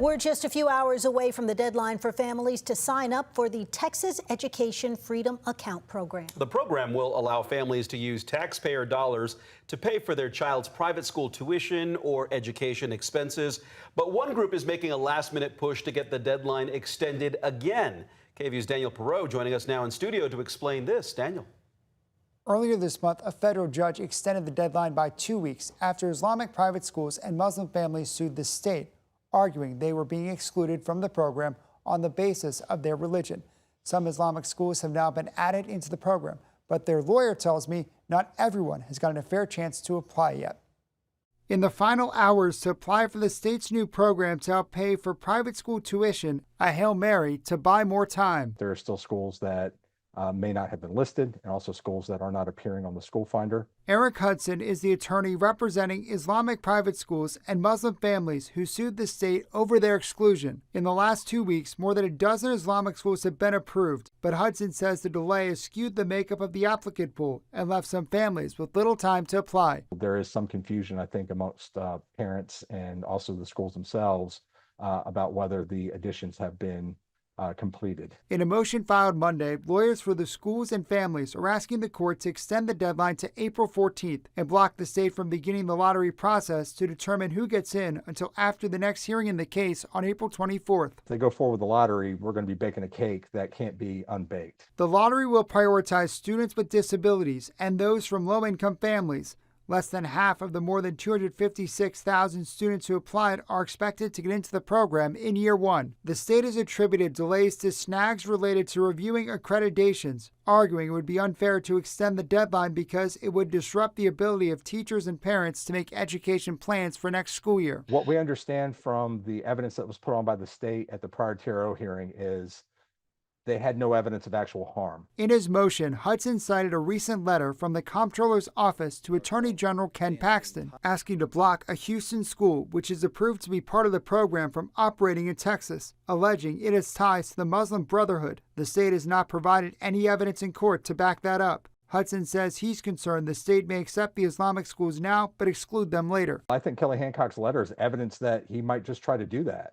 We're just a few hours away from the deadline for families to sign up for the Texas Education Freedom Account program. The program will allow families to use taxpayer dollars to pay for their child's private school tuition or education expenses. But one group is making a last-minute push to get the deadline extended again. KVUE's Daniel Perot joining us now in studio to explain this. Daniel. Earlier this month, a federal judge extended the deadline by 2 weeks after Islamic private schools and Muslim families sued the state, arguing they were being excluded from the program on the basis of their religion. Some Islamic schools have now been added into the program, but their lawyer tells me not everyone has gotten a fair chance to apply yet. In the final hours to apply for the state's new program to help pay for private school tuition, a Hail Mary to buy more time. There are still schools that may not have been listed, and also schools that are not appearing on the school finder. Eric Hudson is the attorney representing Islamic private schools and Muslim families who sued the state over their exclusion. In the last 2 weeks, more than a dozen Islamic schools have been approved, but Hudson says the delay has skewed the makeup of the applicant pool and left some families with little time to apply. There is some confusion, I think, amongst parents and also the schools themselves about whether the additions have been completed. In a motion filed Monday, lawyers for the schools and families are asking the court to extend the deadline to April 14th and block the state from beginning the lottery process to determine who gets in until after the next hearing in the case on April 24th. If they go forward with the lottery, we're going to be baking a cake that can't be unbaked. The lottery will prioritize students with disabilities and those from low-income families. Less than half of the more than 256,000 students who applied are expected to get into the program in year one. The state has attributed delays to snags related to reviewing accreditations, arguing it would be unfair to extend the deadline because it would disrupt the ability of teachers and parents to make education plans for next school year. What we understand from the evidence that was put on by the state at the prior TRO hearing is they had no evidence of actual harm. In his motion, Hudson cited a recent letter from the Comptroller's office to Attorney General Ken Paxton, asking to block a Houston school, which is approved to be part of the program, from operating in Texas, alleging it has ties to the Muslim Brotherhood. The state has not provided any evidence in court to back that up. Hudson says he's concerned the state may accept the Islamic schools now, but exclude them later. I think Kelly Hancock's letter is evidence that he might just try to do that.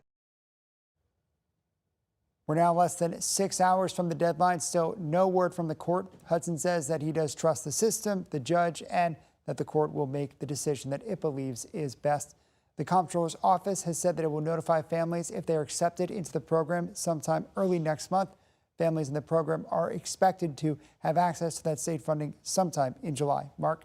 We're now less than 6 hours from the deadline. Still no word from the court. Hudson says that he does trust the system, the judge, and that the court will make the decision that it believes is best. The Comptroller's office has said that it will notify families if they are accepted into the program sometime early next month. Families in the program are expected to have access to that state funding sometime in July. Mark?